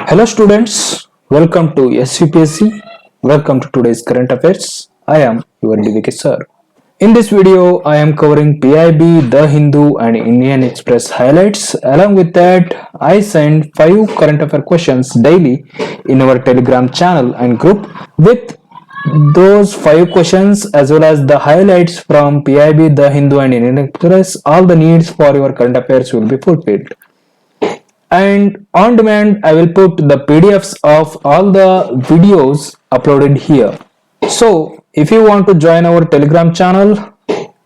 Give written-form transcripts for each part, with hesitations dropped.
Hello students, welcome to SUPSC. Welcome to today's current affairs. I am your DVK sir. In this video, I am covering PIB, The Hindu and Indian Express highlights. Along with that, I send 5 current affair questions daily in our Telegram channel and group. With those 5 questions as well as the highlights from PIB, The Hindu and Indian Express, all the needs for your current affairs will be fulfilled. And on demand I will put the PDFs of all the videos uploaded here. So if you want to join our Telegram channel,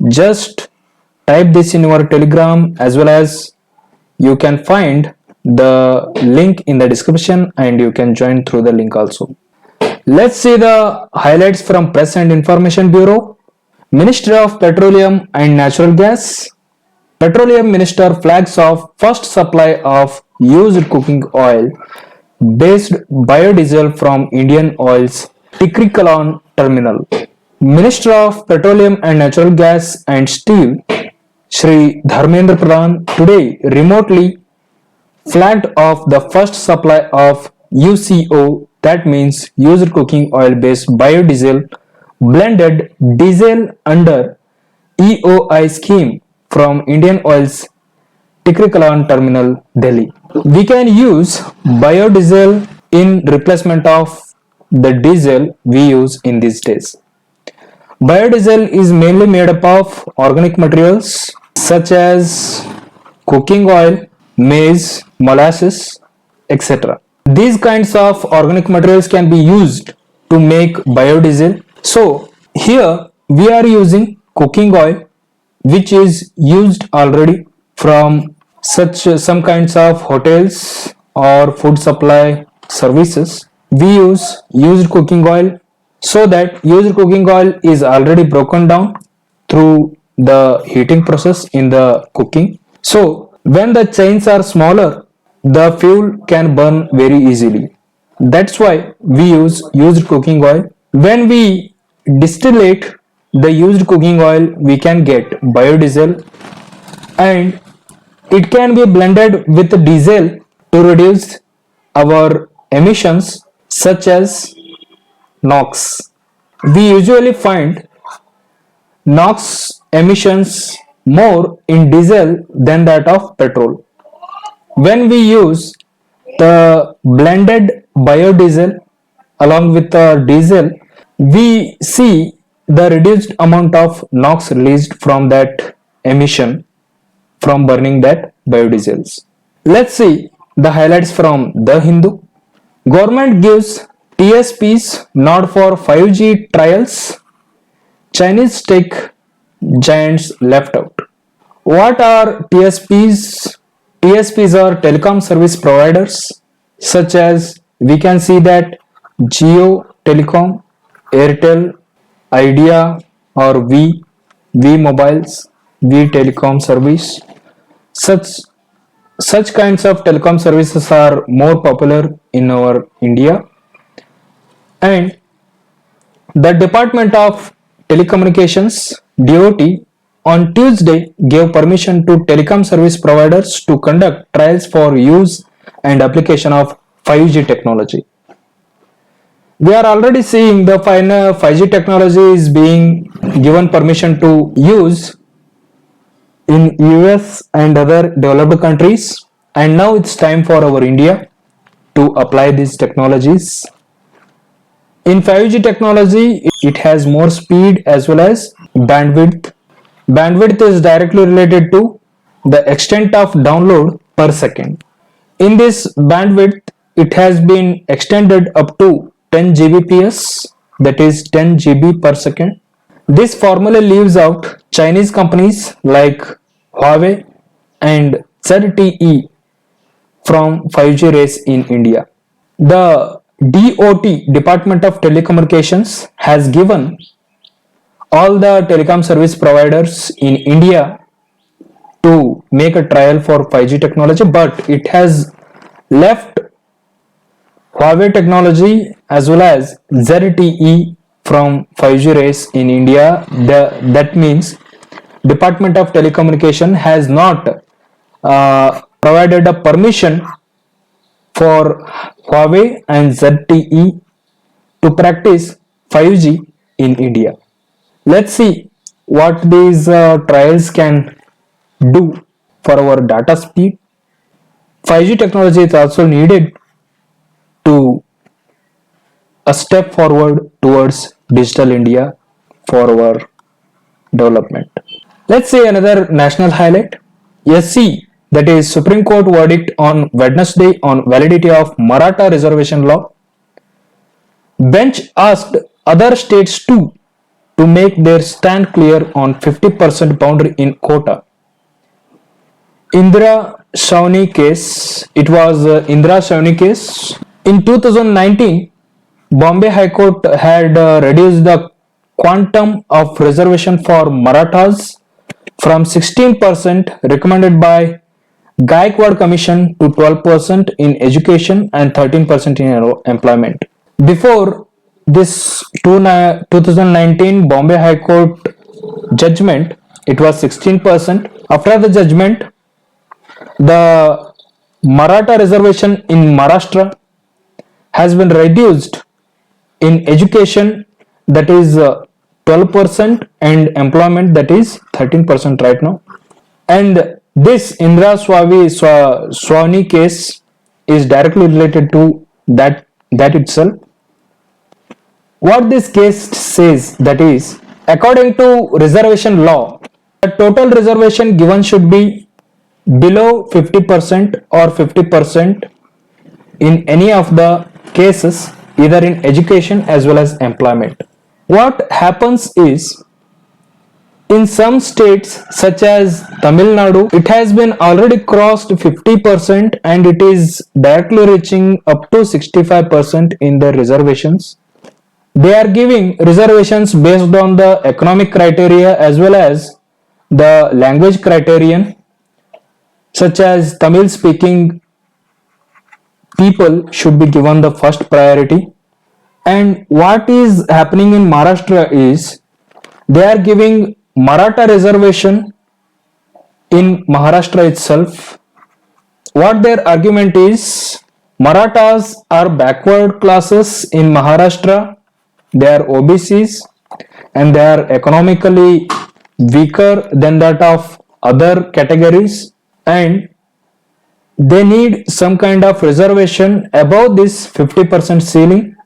just type this in your Telegram, as well as you can find the link in the description and you can join through the link also. Let's see the highlights from Press and Information Bureau. Ministry of Petroleum and Natural Gas. Petroleum Minister flags off first supply of used cooking oil based biodiesel from Indian Oil's Tikrikalon terminal. Minister of Petroleum and Natural Gas and Steel Shri Dharmendra Pradhan today remotely flagged off the first supply of UCO, that means used cooking oil based biodiesel blended diesel under EOI scheme from Indian Oil's Tikrikalan terminal, Delhi. We can use biodiesel in replacement of the diesel we use in these days. Biodiesel is mainly made up of organic materials such as cooking oil, maize, molasses, etc. These kinds of organic materials can be used to make biodiesel. So here we are using cooking oil, which is used already from some kinds of hotels or food supply services. We use used cooking oil, so that used cooking oil is already broken down through the heating process in the cooking. So when the chains are smaller, the fuel can burn very easily. That's why we use used cooking oil. When we distillate the used cooking oil, we can get biodiesel, and it can be blended with diesel to reduce our emissions such as NOx. We usually find NOx emissions more in diesel than that of petrol. When we use the blended biodiesel along with the diesel, we see the reduced amount of NOx released from that emission from burning that biodiesels. Let's see the highlights from The Hindu. Government gives TSPs nod for 5G trials. Chinese tech giants left out. What are TSPs? TSPs are telecom service providers, such as we can see that Jio Telecom, Airtel, Idea or V Mobiles, V Telecom service. Such kinds of telecom services are more popular in our India, and the Department of Telecommunications DOT on Tuesday gave permission to telecom service providers to conduct trials for use and application of 5G technology. We are already seeing the 5G technology is being given permission to use in US and other developed countries, and now it's time for our India to apply these technologies. In 5G technology, it has more speed as well as bandwidth. Bandwidth is directly related to the extent of download per second. In this bandwidth, it has been extended up to 10 Gbps, that is 10 GB per second. This formula leaves out Chinese companies like Huawei and ZTE from 5G race in India. The DOT, Department of Telecommunications, has given all the telecom service providers in India to make a trial for 5G technology, but it has left Huawei technology as well as ZTE from 5G race in India. That means Department of Telecommunication has not provided a permission for Huawei and ZTE to practice 5G in India. Let's see what these trials can do for our data speed. 5G technology is also needed to a step forward towards digital India for our development. Let's see another national highlight. SC, that is Supreme Court verdict on Wednesday on validity of Maratha reservation law. Bench asked other states too to make their stand clear on 50% boundary in quota. Indira Shawnee case. It was Indira Shawnee case. In 2019, Bombay High Court had reduced the quantum of reservation for Marathas from 16% recommended by Gaikwad Commission to 12% in education and 13% in employment. Before this 2019 Bombay High Court judgment, it was 16%. After the judgment, the Maratha reservation in Maharashtra has been reduced in education, that is 12%, and employment, that is 13% right now. And this Indira Swani case is directly related to that itself. What this case says, that is, according to reservation law, the total reservation given should be below 50% or 50% in any of the cases, either in education as well as employment. What happens is, in some states such as Tamil Nadu, it has been already crossed 50% and it is directly reaching up to 65% in the reservations. They are giving reservations based on the economic criteria as well as the language criterion, such as Tamil speaking people should be given the first priority. And what is happening in Maharashtra is, they are giving Maratha reservation in Maharashtra itself. What their argument is, Marathas are backward classes in Maharashtra, they are OBCs and they are economically weaker than that of other categories, and they need some kind of reservation above this 50% ceiling.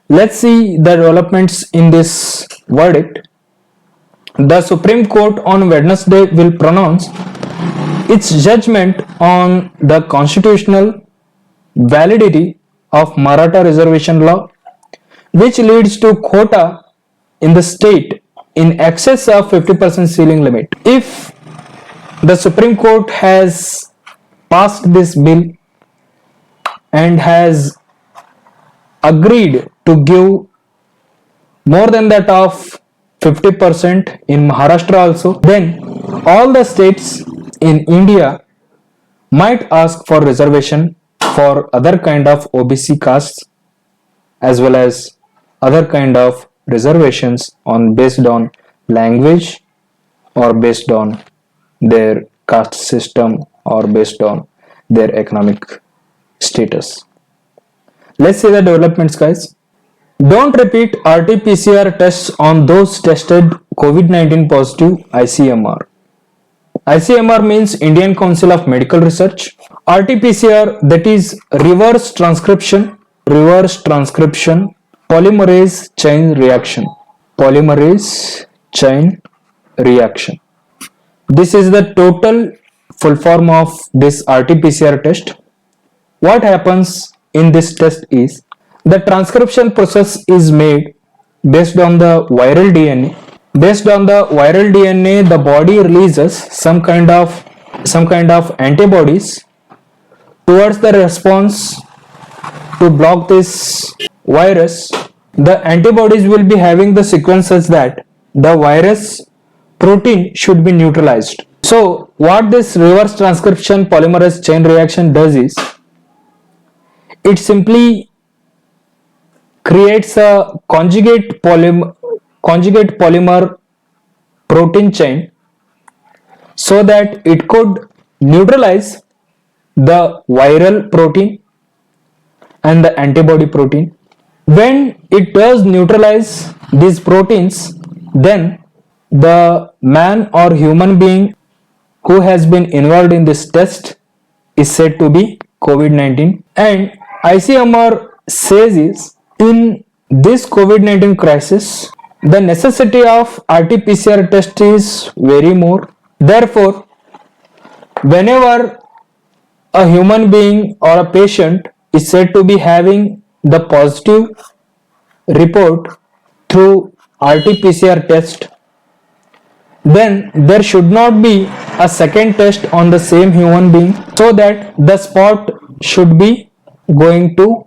Let's see the developments in this verdict. The Supreme Court on Wednesday will pronounce its judgment on the constitutional validity of Maratha reservation law, which leads to quota in the state in excess of 50% ceiling limit. If the Supreme Court has passed this bill and has agreed to give more than that of 50% in Maharashtra also, then all the states in India might ask for reservation for other kind of OBC castes as well as other kind of reservations based on language or based on their caste system or based on their economic status. Let's see the developments, guys. Don't repeat RT-PCR tests on those tested COVID-19 positive ICMR. ICMR means Indian Council of Medical Research. RT-PCR, that is reverse transcription polymerase chain reaction. Polymerase chain reaction. This is the total full form of this RT-PCR test. What happens in this test is, the transcription process is made based on the viral DNA. Based on the viral DNA, the body releases some kind of antibodies towards the response to block this virus. The antibodies will be having the sequences that the virus protein should be neutralized. So what this reverse transcription polymerase chain reaction does is, it simply creates a conjugate polymer protein chain so that it could neutralize the viral protein and the antibody protein. When it does neutralize these proteins, then the man or human being who has been involved in this test is said to be COVID-19. And ICMR says is in this COVID-19 crisis, the necessity of RT-PCR test is very more. Therefore, whenever a human being or a patient is said to be having the positive report through RT-PCR test, then there should not be a second test on the same human being, so that the spot should be going to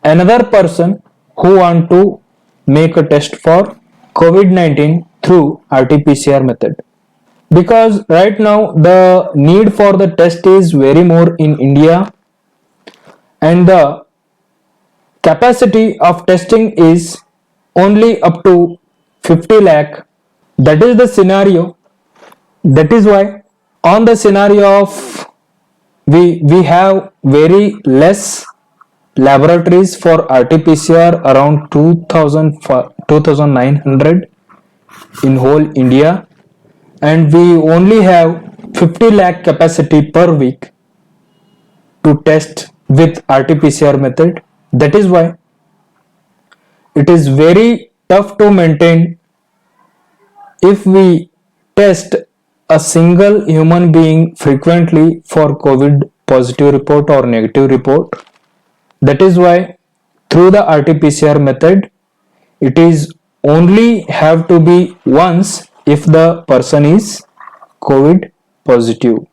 another person who want to make a test for COVID-19 through RT-PCR method. Because right now the need for the test is very more in India, and the capacity of testing is only up to 50 lakh. That is the scenario. That is why on the scenario of we have very less laboratories for RT-PCR, around 2900 in whole India, and we only have 50 lakh capacity per week to test with RT-PCR method. That is why it is very tough to maintain if we test a single human being frequently for COVID positive report or negative report. That is why through the RT-PCR method, it is only have to be once if the person is COVID positive.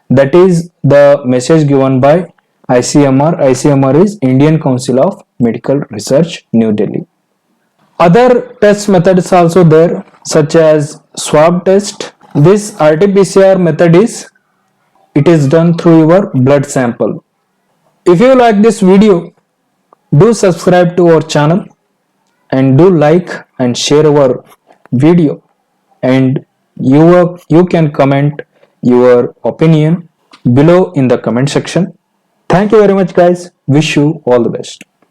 That is the message given by ICMR. ICMR is Indian Council of Medical Research, New Delhi. Other test methods also there, such as swab test. This RT-PCR method is done through your blood sample. If you like this video, do subscribe to our channel and do like and share our video, and you can comment your opinion below in the comment section. Thank you very much guys. Wish you all the best.